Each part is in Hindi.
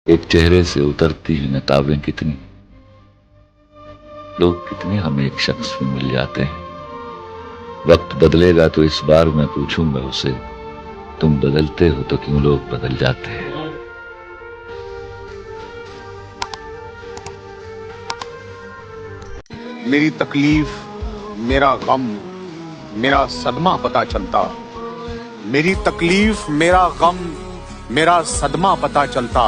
एक चेहरे से उतरती हुई नकाबें कितनी, लोग कितने हमें एक शख्स में मिल जाते हैं। वक्त बदलेगा तो इस बार मैं पूछूंगा उसे, तुम बदलते हो तो क्यों लोग बदल जाते हैं। मेरी तकलीफ, मेरा गम, मेरा सदमा पता चलता। मेरी तकलीफ, मेरा गम, मेरा सदमा पता चलता।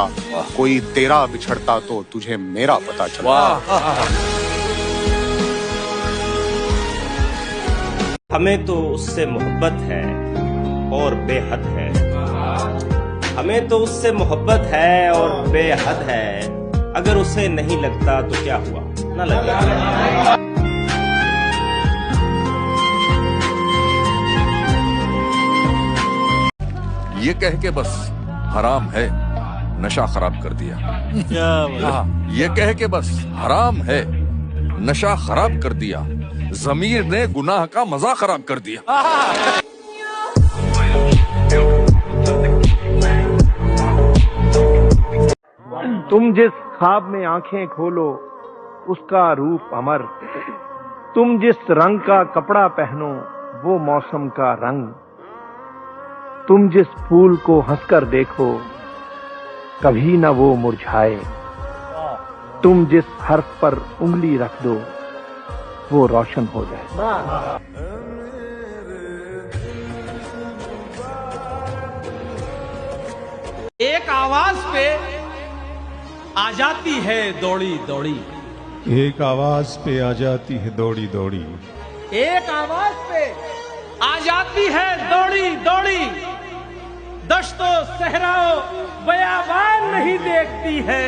कोई तेरा बिछड़ता तो तुझे मेरा पता चलता। हमें तो उससे मोहब्बत है और बेहद है। हमें तो उससे मोहब्बत है और बेहद है। अगर उसे नहीं लगता तो क्या हुआ, ना लगे। ये कह के बस हराम है, नशा खराब कर दिया। ये कह के बस हराम है, नशा खराब कर दिया। ज़मीर ने गुनाह का मजा खराब कर दिया। तुम जिस ख्वाब में आंखें खोलो उसका रूप अमर, तुम जिस रंग का कपड़ा पहनो वो मौसम का रंग, तुम जिस फूल को हंसकर देखो कभी न वो मुरझाए, तुम जिस हर्फ पर उंगली रख दो वो रोशन हो जाए। एक आवाज पे आ जाती है दौड़ी दौड़ी, एक आवाज पे आ जाती है दौड़ी दौड़ी, एक आवाज पे आ जाती है दौड़ी दौड़ी। दश्तो सहराओ बयाबान नहीं देखती है,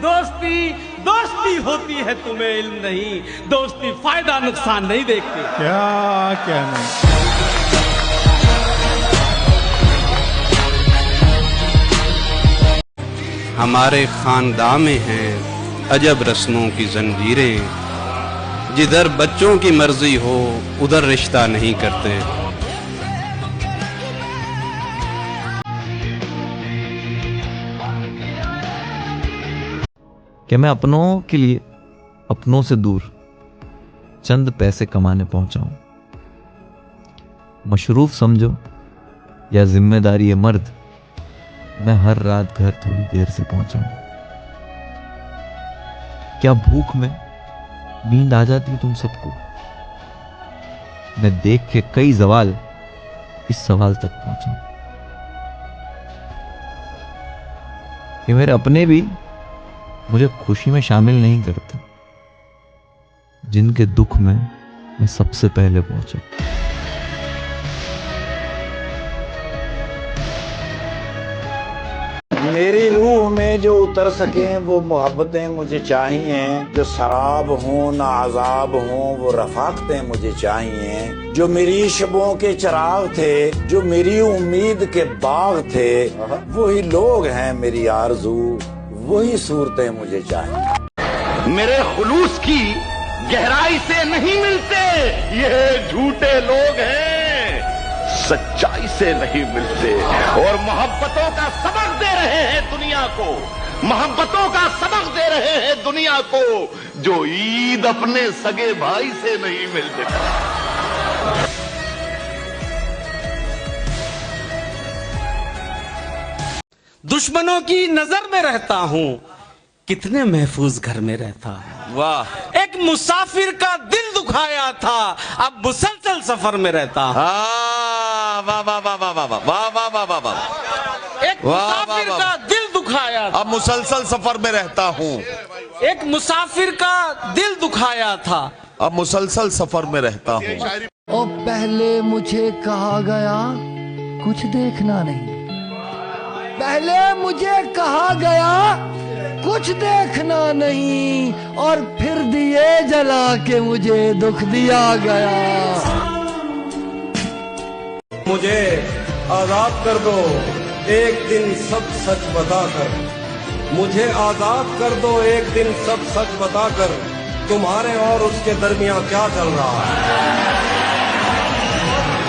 दोस्ती दोस्ती होती है तुम्हें इल्म नहीं, दोस्ती फायदा नुकसान नहीं देखती। क्या नहीं। हमारे खानदान में हैं अजब रस्मों की जंजीरें, जिधर बच्चों की मर्जी हो उधर रिश्ता नहीं करते। कि मैं अपनों के लिए अपनों से दूर चंद पैसे कमाने पहुंचा हूं। मशरूफ समझो या जिम्मेदारी है मर्द, मैं हर रात घर थोड़ी देर से पहुंचा हूं। क्या भूख में नींद आ जाती तुम सबको? मैं देख के कई सवाल इस सवाल तक पहुंचा कि मेरे अपने भी मुझे खुशी में शामिल नहीं करते, जिनके दुख में मैं सबसे पहले पहुंचा। मेरी रूह में जो उतर सके वो मोहब्बतें मुझे चाहिए, जो शराब हो ना अजाब हो वो रफाकतें मुझे चाहिए। जो मेरी शबों के चिराग थे, जो मेरी उम्मीद के बाग थे, वही लोग हैं मेरी आरज़ू, वही सूरतें मुझे चाहिए। मेरे खुलूस की गहराई से नहीं मिलते, ये झूठे लोग हैं, सच्चाई से नहीं मिलते। और मोहब्बतों का सबक दे रहे हैं दुनिया को, मोहब्बतों का सबक दे रहे हैं दुनिया को, जो ईद अपने सगे भाई से नहीं मिलते। दुश्मनों की नजर में रहता हूँ, कितने महफूज घर में रहता हूँ। वाह। एक मुसाफिर का दिल दुखाया था, अब मुसलसल सफर में रहता हूँ। वाह वाह वाह वाह वाह वाह वाह वाह वाह वाह। एक मुसाफिर का दिल दुखाया था, अब मुसलसल सफर में रहता हूँ। एक मुसाफिर का दिल दुखाया था, अब मुसलसल सफर में रहता हूँ। और पहले मुझे कहा गया कुछ देखना नहीं, पहले मुझे कहा गया कुछ देखना नहीं, और फिर दिए जला के मुझे दुख दिया गया। मुझे आजाद कर दो एक दिन सब सच बताकर, मुझे आजाद कर दो एक दिन सब सच बताकर, तुम्हारे और उसके दरमियान क्या चल रहा है।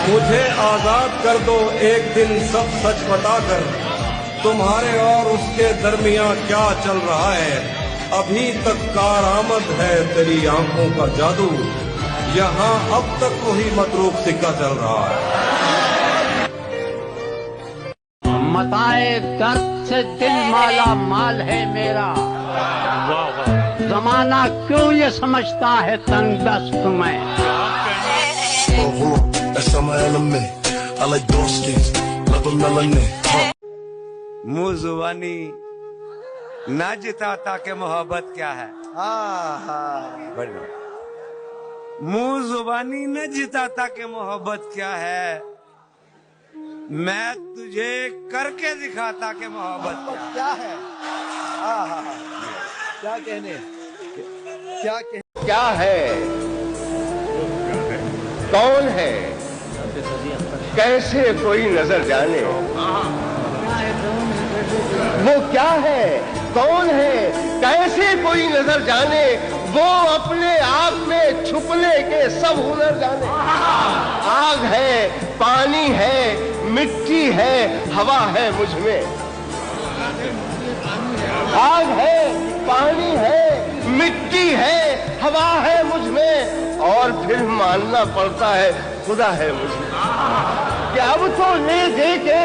मुझे आजाद कर दो एक दिन सब सच बताकर, तुम्हारे और उसके दरमियां क्या चल रहा है? अभी तक कारआमद है तेरी आंखों का जादू, यहाँ अब तक वही मतरूक सिक्का चल रहा है। मताए दर्द से दिल माला माल है मेरा, जमाना क्यों ये समझता है तंग दस्त में। मुँह जुबानी ना जिताता के मोहब्बत क्या है। बढ़िया। मुँह जुबानी न जिताता के मोहब्बत क्या है, मैं तुझे करके दिखाता के मोहब्बत क्या है। क्या कहने, क्या कहने, क्या है, कौन है, कैसे कोई नजर जाने। वो क्या है, कौन है, कैसे कोई नजर जाने। वो अपने आप में छुपने के सब हुनर जाने। आग है, पानी है, मिट्टी है, हवा है मुझ में। आग है, पानी है, मिट्टी है, हवा है मुझ में, और फिर मानना पड़ता है खुदा है मुझ में। कि अब तो ले दे के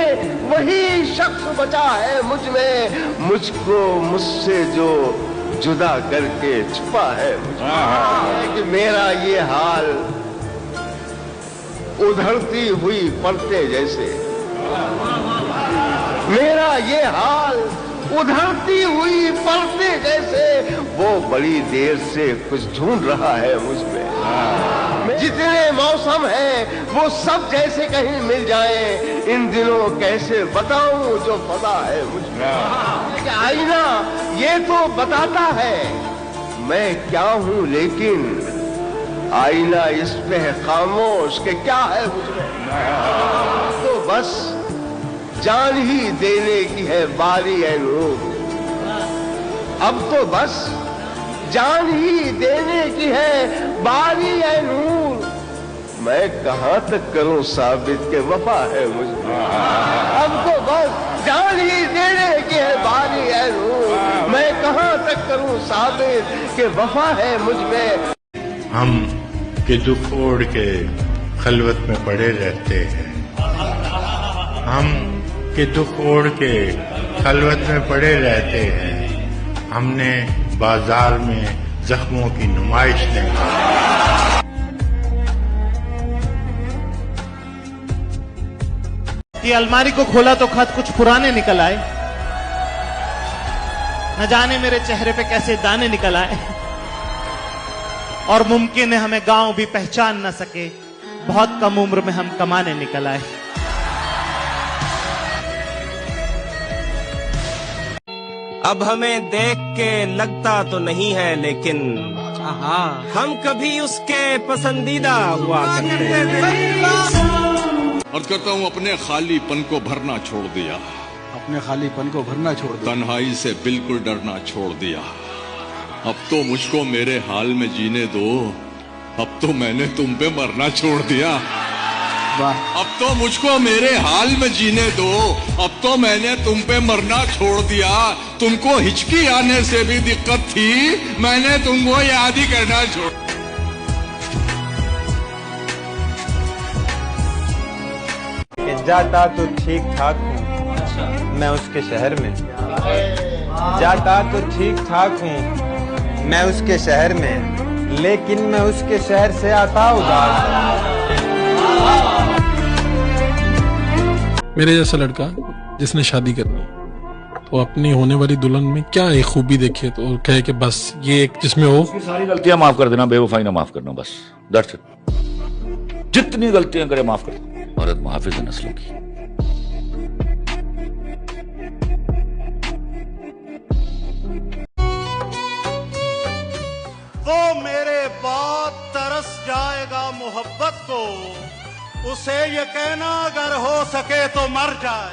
वही शख्स बचा है मुझ में, मुझको मुझसे जो जुदा करके छुपा है मुझ में। कि मेरा ये हाल उधड़ती हुई परतें जैसे, मेरा ये हाल उधड़ती हुई परतें जैसे, वो बड़ी देर से कुछ ढूंढ रहा है मुझ में। जितने मौसम हैं वो सब जैसे कहीं मिल जाए, इन दिनों कैसे बताऊं जो पता है मुझ में। आईना ये तो बताता है मैं क्या हूं, लेकिन आईना इस पे है खामोश के क्या है मुझ में। तो बस जान ही देने की है बारी है नूर, अब तो बस जान ही देने की है बारी है नूर। मैं कहां तक करूं साबित के वफा है मुझ में। अब तो बस जान ही देने की है बारी है नूर, मैं कहां तक करूं साबित के वफा है मुझ में। हम के दुख ओढ़ के खलवत में पड़े रहते हैं, हम के दुख ओढ़ के खलवत में पड़े रहते हैं। हमने बाजार में जख्मों की नुमाइश देखी। कि अलमारी को खोला तो खत कुछ पुराने निकल आए, न जाने मेरे चेहरे पे कैसे दाने निकल आए, और मुमकिन है हमें गांव भी पहचान न सके, बहुत कम उम्र में हम कमाने निकल आए। अब हमें देख के लगता तो नहीं है, लेकिन हम कभी उसके पसंदीदा हुआ करते हैं। अर्ज करता हूँ अपने खालीपन को भरना छोड़ दिया, अपने खालीपन को भरना छोड़ दिया, तन्हाई से बिल्कुल डरना छोड़ दिया। अब तो मुझको मेरे हाल में जीने दो, अब तो मैंने तुम पे मरना छोड़ दिया। अब तो मुझको मेरे हाल में जीने दो, अब तो मैंने तुम पे मरना छोड़ दिया। तुमको हिचकी आने से भी दिक्कत थी, मैंने तुमको याद ही करना छोड़। जाता तो ठीक ठाक हूँ मैं उसके शहर में, जाता तो ठीक ठाक हूँ मैं उसके शहर में, लेकिन मैं उसके शहर से आता उदास। मेरे जैसा लड़का जिसने शादी करनी, तो अपनी होने वाली दुल्हन में क्या एक खूबी देखे तो कहे कि बस ये एक जिसमें हो। उसकी सारी गलतियां माफ कर देना, बेवफाई ना माफ करना, बस दैट्स इट। जितनी गलतियां करे माफ कर दो। औरत मुहाफिज है नस्लों की। वो मेरे बाद तरस जाएगा मोहब्बत को, उसे ये कहना अगर हो सके तो मर जाए।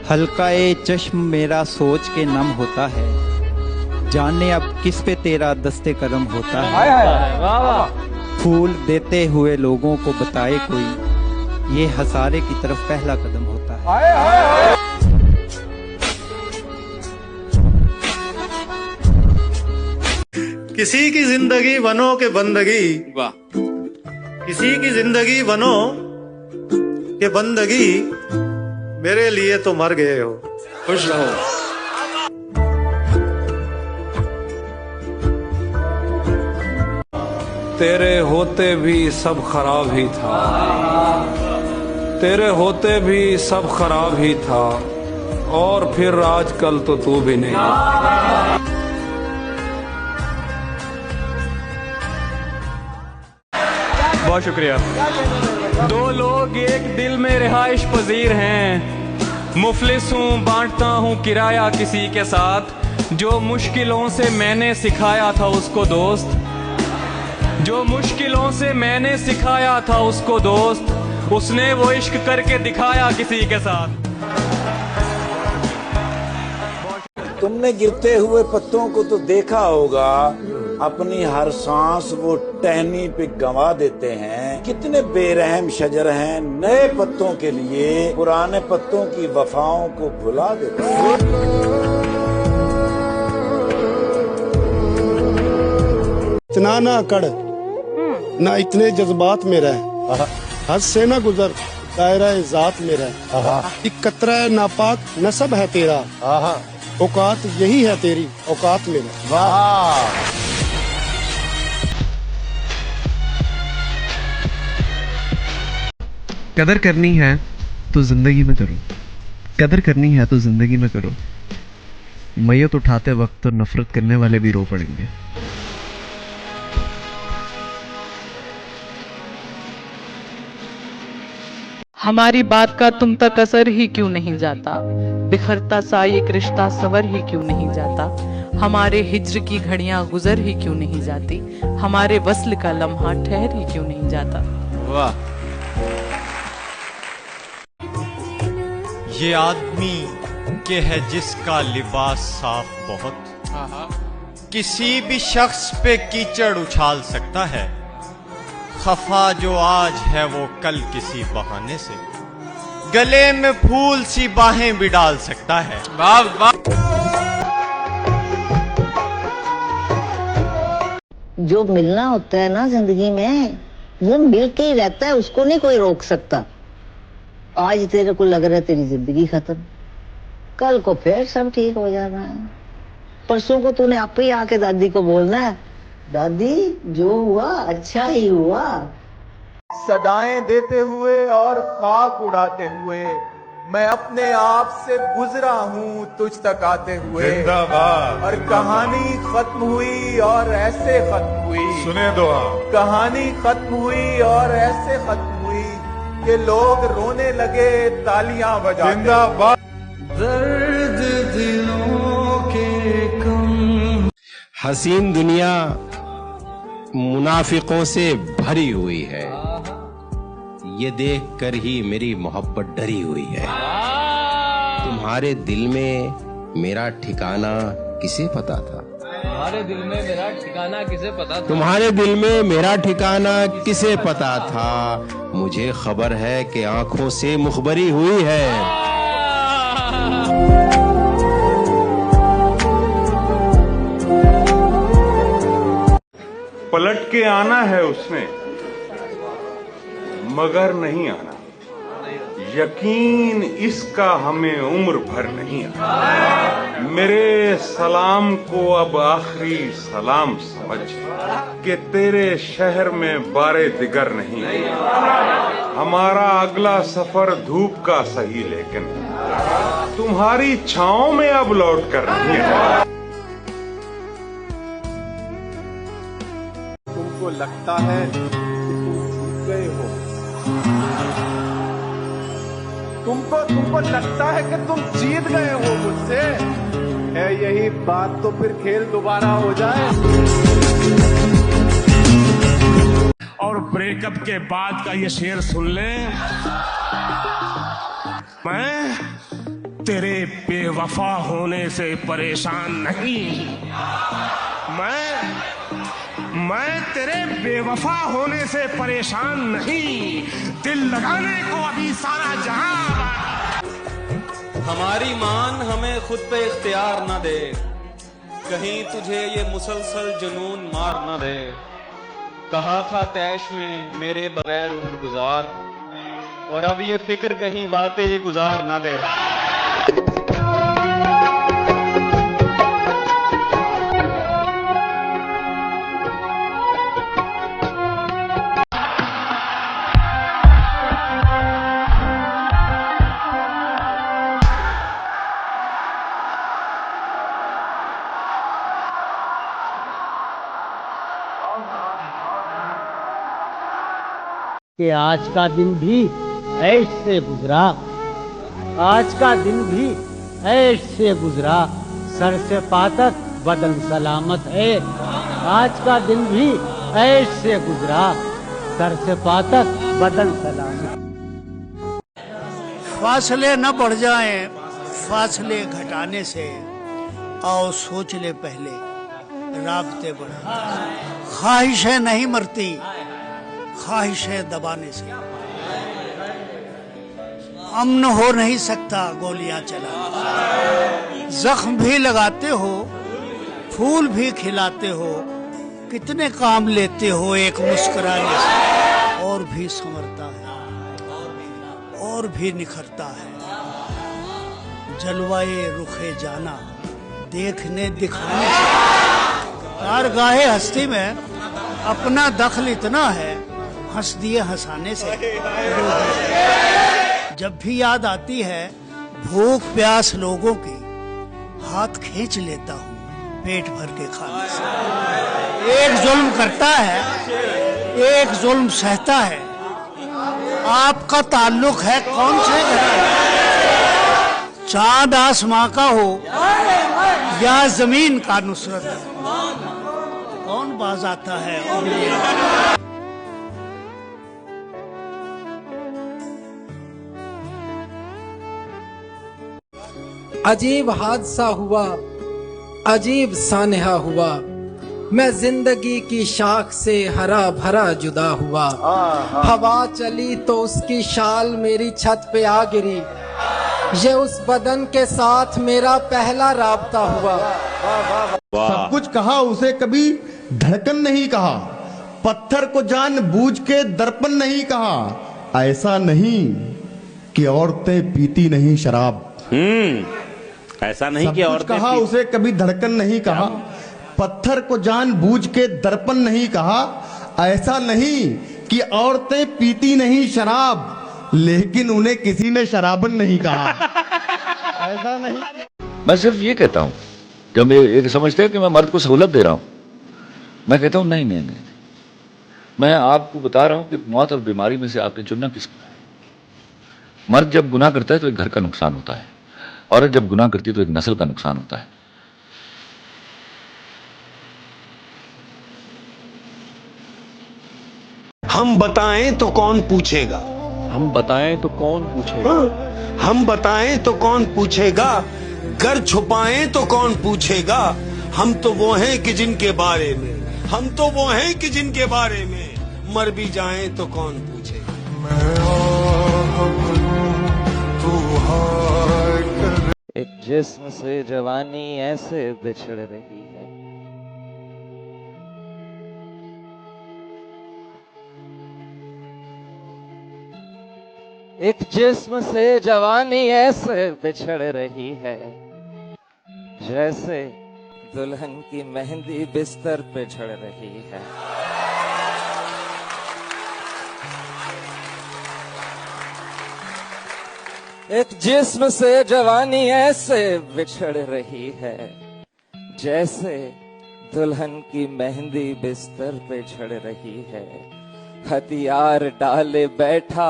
हल्का ए चश्म मेरा सोच के नम होता है, जाने अब किस पे तेरा दस्ते कदम होता है। फूल देते हुए लोगों को बताए कोई, ये हजारे की तरफ पहला कदम होता है। किसी की जिंदगी बनो के बंदगी, किसी की जिंदगी बनो के बंदगी, मेरे लिए तो मर गए हो। खुश रहो। तेरे होते भी सब खराब ही था, तेरे होते भी सब खराब ही था, और फिर आजकल तो तू भी नहीं। बहुत शुक्रिया। दो लोग एक दिल में रिहाइश पजीर हैं, मुफलिस हूँ बांटता हूँ किराया किसी के साथ, जो मुश्किलों से मैंने सिखाया था उसको दोस्त, जो मुश्किलों से मैंने सिखाया था उसको दोस्त, उसने वो इश्क करके दिखाया किसी के साथ। तुमने गिरते हुए पत्तों को तो देखा होगा, अपनी हर सांस वो टहनी पे गंवा देते हैं। कितने बेरहम शजर हैं, नए पत्तों के लिए पुराने पत्तों की वफाओं को भुला देते हैं। इतना ना अकड़, ना इतने जज्बात में रह, हद से ना गुजर, दायरा जात में रह। एक कतरा नापाक नसब है तेरा, औकात यही है तेरी, औकात में रह। कदर करनी है तो जिंदगी में करो, कदर करनी है तो जिंदगी में करो। मैयत उठाते वक्त तो नफरत करने वाले भी रो पड़ेंगे। हमारी बात का तुम तक असर ही क्यों नहीं जाता, बिखरता सा एक रिश्ता सवर ही क्यों नहीं जाता, हमारे हिज्र की घड़ियां गुजर ही क्यों नहीं जाती, हमारे वस्ल का लम्हा ठहर ही क्यों नहीं जाता। वाह। ये आदमी के है जिसका लिबास साफ बहुत, किसी भी शख्स पे कीचड़ उछाल सकता है, खफा जो आज है वो कल किसी बहाने से गले में फूल सी बाहें भी डाल सकता है। जो मिलना होता है ना जिंदगी में, वो मिल के ही रहता है, उसको नहीं कोई रोक सकता। आज तेरे को लग रहा है तेरी जिंदगी खत्म, कल को फिर सब ठीक हो जाना है। परसों को तूने आप ही आके दादी को बोलना है, दादी जो हुआ अच्छा ही हुआ। सदाएं देते हुए और खाक उड़ाते हुए, मैं अपने आप से गुजरा हूँ तुझ तक आते हुए। जिंदाबाद। और कहानी खत्म हुई और ऐसे खत्म हुई, सुने दुआ। कहानी खत्म हुई और ऐसे खत्म हुई कि लोग रोने लगे तालियां बजाते। जिंदाबाद। दर्द दिलों के कम। हसीन दुनिया मुनाफिकों से भरी हुई है, ये देखकर ही मेरी मोहब्बत डरी हुई है। तुम्हारे दिल में मेरा ठिकाना किसे पता था, तुम्हारे दिल में मेरा ठिकाना किसे पता था, तुम्हारे दिल में मेरा ठिकाना किसे पता था। मुझे खबर है कि आंखों से मुखबरी हुई है। पलट के आना है उसने, मगर नहीं आना। यकीन इसका हमें उम्र भर नहीं आना। मेरे सलाम को अब आखिरी सलाम समझ कि तेरे शहर में बारे दिगर नहीं है। हमारा अगला सफर धूप का सही, लेकिन तुम्हारी छांव में अब लौट कर नहीं है। तुमको लगता है कि तुम जीत गए हो, तुमको लगता है कि तुम जीत गए हो मुझसे, है यही बात तो फिर खेल दोबारा हो जाए। और ब्रेकअप के बाद का ये शेर सुन ले, तेरे बेवफा होने से परेशान नहीं। मैं तेरे बेवफा होने से परेशान नहीं, दिल लगाने को अभी सारा जहां। हमारी मान हमें खुद पे इख्तियार न दे, कहीं तुझे ये मुसलसल जुनून मार न दे। कहा था तैश में मेरे बगैर उम्र गुजार, और अब ये फिक्र कहीं बातें गुजार न दे। कि आज का दिन भी ऐश से गुजरा, आज का दिन भी ऐश से गुजरा, सर से पातक बदन सलामत है। आज का दिन भी ऐश से गुजरा, सर से पातक बदन सलामत। फासले न बढ़ जाएं, फासले घटाने से आओ सोच ले पहले राबते बढ़ा। ख्वाहिशें नहीं मरती, ख्वाहिशें दबाने से। अमन हो नहीं सकता गोलियां चला। जख्म भी लगाते हो, फूल भी खिलाते हो, कितने काम लेते हो एक मुस्कुराने से। और भी संवरता है, और भी निखरता है जलवाए रुखे जाना, देखने दिखाने से। कारगाहे हस्ती में अपना दखल इतना है, हंस दिए हंसाने से। जब भी याद आती है भूख प्यास लोगों की, हाथ खींच लेता हूँ पेट भर के खाने से। एक जुल्म करता है, एक जुल्म सहता है, आपका ताल्लुक है कौन से घर? चांद आसमां का हो या जमीन का नुसरत, कौन बाज आता है? अजीब हादसा हुआ, अजीब सानहा हुआ, मैं जिंदगी की शाख से हरा भरा जुदा हुआ। हवा चली तो उसकी शाल मेरी छत पे आ गिरी, ये उस बदन के साथ मेरा पहला राबता हुआ। सब कुछ कहा, उसे कभी धड़कन नहीं कहा, पत्थर को जान बूझ के दर्पण नहीं कहा। ऐसा नहीं कि औरतें पीती नहीं शराब। ऐसा नहीं कि औरतें कहा, उसे कभी धड़कन नहीं कहा, पत्थर को जान बूझ के दर्पण नहीं कहा। ऐसा नहीं कि औरतें पीती नहीं शराब, लेकिन उन्हें किसी ने शराबन नहीं कहा। ऐसा नहीं। मैं सिर्फ ये कहता हूं, जब ये समझते हैं कि मैं मर्द को सहूलत दे रहा हूं, मैं कहता हूं नहीं नहीं नहीं, मैं आपको बता रहा हूं कि मौत और बीमारी में से आपने चुनना किसको है। मर्द जब गुनाह करता है तो एक घर का नुकसान होता है, औरत जब गुनाह करती है तो एक नस्ल का नुकसान होता है। हम बताएं तो कौन पूछेगा, हम बताएं तो कौन पूछेगा, हम बताएं तो कौन पूछेगा, घर छुपाएं तो कौन पूछेगा। हम तो वो हैं कि जिनके बारे में, हम तो वो हैं कि जिनके बारे में मर भी जाएं तो कौन पूछेगा। एक जिस्म से जवानी ऐसे बिछड़ रही है, एक जिस्म से जवानी ऐसे बिछड़ रही है, जैसे दुल्हन की मेहंदी बिस्तर पे झड़ रही है। एक जिस्म से जवानी ऐसे बिछड़ रही है, जैसे दुल्हन की मेहंदी बिस्तर पे झड़ रही है। हथियार डाले बैठा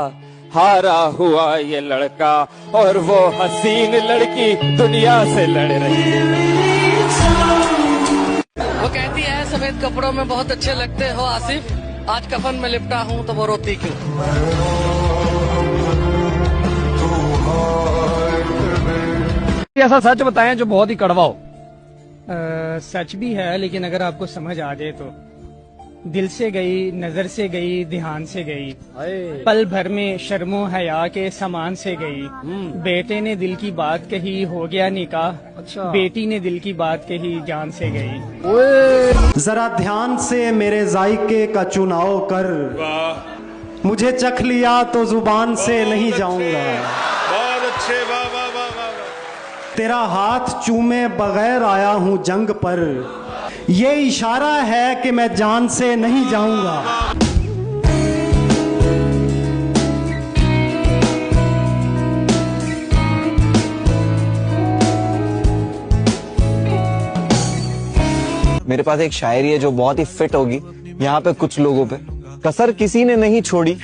हारा हुआ ये लड़का, और वो हसीन लड़की दुनिया से लड़ रही है। वो कहती है सफेद कपड़ों में बहुत अच्छे लगते हो आसिफ, आज कफन में लिपटा हूँ तो वो रोती क्यों। ऐसा सच बताएं जो बहुत ही कड़वा हो। सच भी है, लेकिन अगर आपको समझ आ जाए तो। दिल से गई, नजर से गई, ध्यान से गई, पल भर में शर्मो हया के समान से गई। बेटे ने दिल की बात कही, हो गया निकाह। अच्छा। बेटी ने दिल की बात कही, जान से गई। जरा ध्यान से मेरे जायके का चुनाव कर, मुझे चख लिया तो जुबान से नहीं जाऊंगा। बहुत अच्छे, वाह वाह वाह वाह। तेरा हाथ चूमे बगैर आया हूं जंग पर, ये इशारा है कि मैं जान से नहीं जाऊंगा। मेरे पास एक शायरी है जो बहुत ही फिट होगी यहाँ पे कुछ लोगों पे। कसर किसी ने नहीं छोड़ी,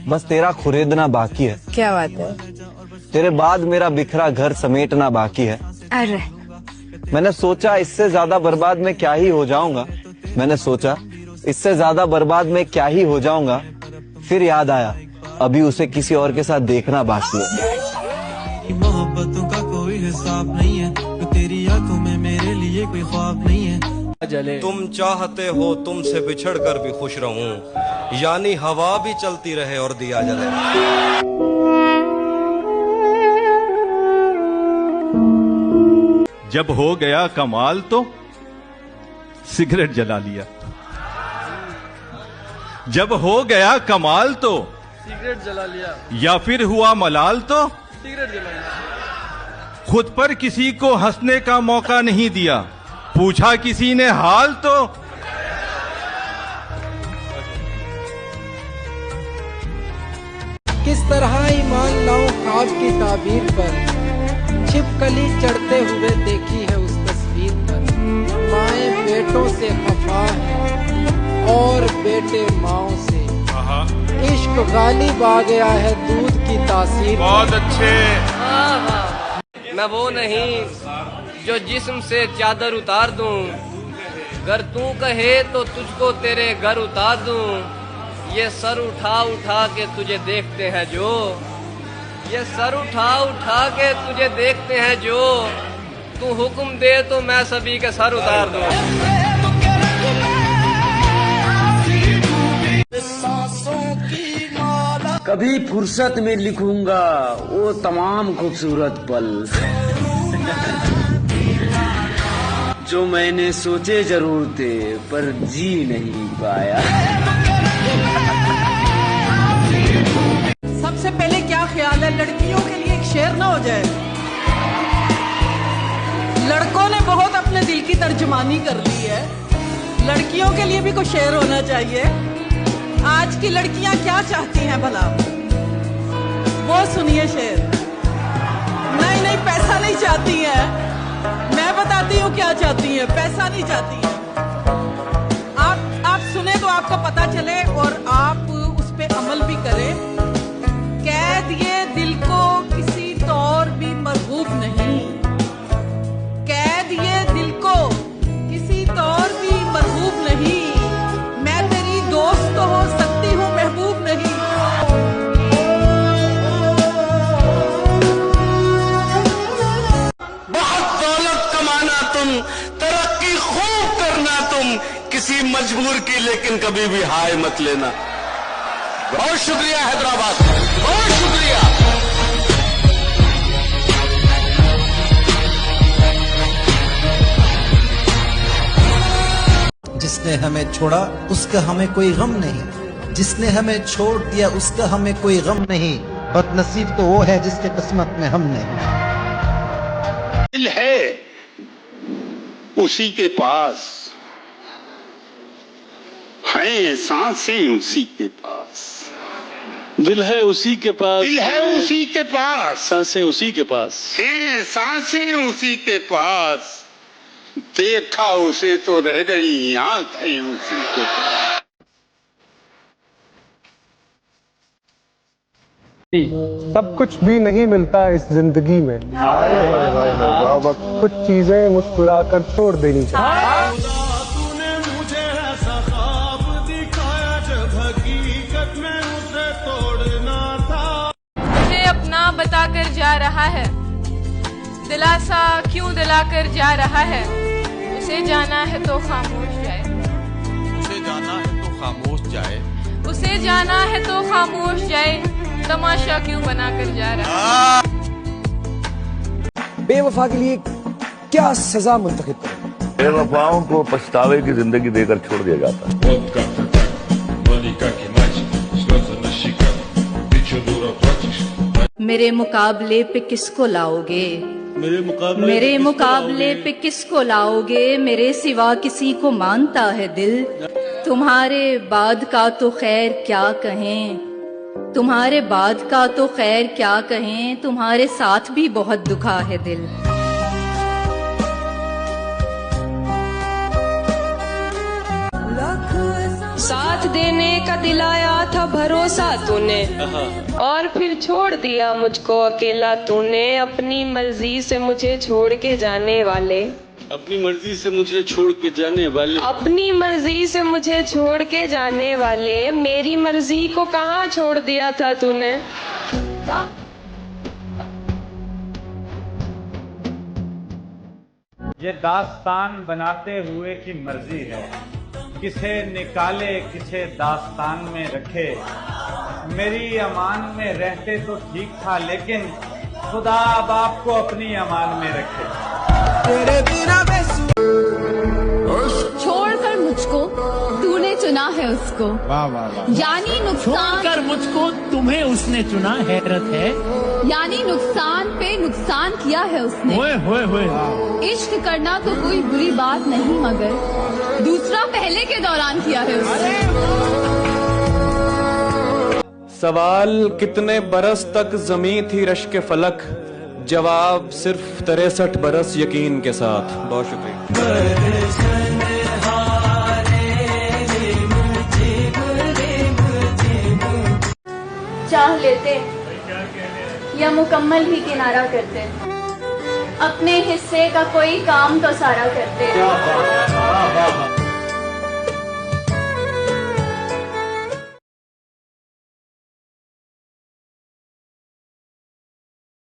बस तेरा खुरेदना बाकी है। क्या बात है? तेरे बाद मेरा बिखरा घर समेटना बाकी है। अरे मैंने सोचा इससे ज्यादा बर्बाद मैं क्या ही हो जाऊंगा। मैंने सोचा इससे ज्यादा बर्बाद मैं क्या ही हो जाऊंगा। फिर याद आया अभी उसे किसी और के साथ देखना बाकी है। मोहब्बतों का कोई हिसाब नहीं है, तो तेरी आंखों में मेरे लिए कोई ख्वाब नहीं है। तुम चाहते हो तुमसे बिछड़ कर भी खुश रहूं, यानी हवा भी चलती रहे और दिया जले। जब हो गया कमाल तो सिगरेट जला लिया। जब हो गया कमाल तो सिगरेट जला लिया, या फिर हुआ मलाल तो सिगरेट जला लिया। खुद पर किसी को हंसने का मौका नहीं दिया, पूछा किसी ने हाल तो। किस तरह ईमान लाऊं ख्वाब की ताबीर पर, छिपकली चढ़ते हुए देखी है उस तस्वीर पर। माएं बेटों से खफा है और बेटे माओ से, इश्क गालिब आ गया है दूध की तासीर। बहुत अच्छे। मैं वो नहीं जो जिस्म से चादर उतार दूं, अगर तू कहे तो तुझको तेरे घर उतार दूं। ये सर उठा उठा के तुझे देखते हैं जो, ये सर उठा उठा के तुझे देखते हैं जो, तू हुक्म दे तो मैं सभी के सर उतार दूं। कभी फुर्सत में लिखूंगा वो तमाम खूबसूरत पल जो मैंने सोचे जरूर थे पर जी नहीं पाया। सबसे पहले क्या ख्याल है, लड़कियों के लिए एक शेर ना हो जाए? लड़कों ने बहुत अपने दिल की तर्जुमानी कर ली है, लड़कियों के लिए भी कोई शेर होना चाहिए। आज की लड़कियां क्या चाहती हैं भला, वो सुनिए शेर। नहीं नहीं, पैसा नहीं चाहती हैं, मैं बताती हूँ क्या चाहती हैं। पैसा नहीं चाहती हैं। आप सुने तो आपको पता चले और आप उस पे अमल भी करें। कह दिए दिल को किसी तौर भी मरगूब नहीं, कह दिए दिल को किसी तौर भी मरगूब नहीं। मैं तेरी दोस्त तो हो सकती हूँ, महबूब नहीं। बहुत दौलत कमाना तुम, तरक्की खूब करना तुम, किसी मजबूर की लेकिन कभी भी हाय मत लेना। बहुत शुक्रिया हैदराबाद, बहुत शुक्रिया। जिसने हमें छोड़ा उसका हमें कोई गम नहीं, जिसने हमें छोड़ दिया उसका हमें कोई गम नहीं। बदनसीब तो वो है जिसके किस्मत में हम नहीं। दिल है उसी के पास, है सांसें उसी के पास। दिल है उसी के पास, दिल है उसी के पास, सांसें उसी के पास, है सांसें उसी के पास। देखा उसे तो रह गई आंखें उसी के पास। सब कुछ भी नहीं मिलता इस जिंदगी में, कुछ चीजें मुस्कुराकर छोड़ देनी चाहिए। तूने मुझे ऐसा ख्वाब दिखाया जब हकीकत में उसे तोड़ना था। मुझे अपना बताकर जा रहा है, दिलासा क्यों दिलाकर जा रहा है, उसे जाना है तो खामोश जाए, उसे जाना है तो खामोश जाए, उसे जाना है तो खामोश जाए, तमाशा क्यों बनाकर जा रहा है। बेवफा के लिए क्या सजा मुंतखब करें? बेवफाओं को पछतावे की जिंदगी देकर छोड़ दिया जाता है। मेरे मुकाबले पे किसको लाओगे, मेरे मुकाबले पे किसको लाओगे, मेरे सिवा किसी को मानता है दिल। तुम्हारे बाद का तो खैर क्या कहें, तुम्हारे बाद का तो खैर क्या कहें, तुम्हारे साथ भी बहुत दुखा है दिल। साथ देने का दिलाया था भरोसा तूने, और फिर छोड़ दिया मुझको अकेला तूने। अपनी मर्जी से मुझे छोड़ के जाने वाले, अपनी मर्जी से मुझे छोड़ के जाने वाले, अपनी मर्जी से मुझे छोड़ के जाने वाले, मेरी मर्जी को कहाँ छोड़ दिया था तूने। ये दास्तान बनाते हुए की मर्जी है, किसे निकाले किसे दास्तान में रखे। मेरी अमान में रहते तो ठीक था, लेकिन खुदा अब आपको अपनी अमान में रखे। तेरे बिना छोड़कर मुझको तूने चुना है उसको, वाह वाह वाह। यानी नुकसान कर मुझको तुम्हें उसने चुना, हैरत है। यानी नुकसान पे नुकसान किया है उसने। होए होए होए। इश्क करना तो कोई बुरी बात नहीं, मगर दूसरा पहले के दौरान किया है उसने। सवाल कितने बरस तक जमीन थी रश के फलक, जवाब सिर्फ 63 बरस यकीन के साथ। बहुत शुक्रिया। चाह लेते या मुकम्मल ही किनारा करते, अपने हिस्से का कोई काम तो सारा करते।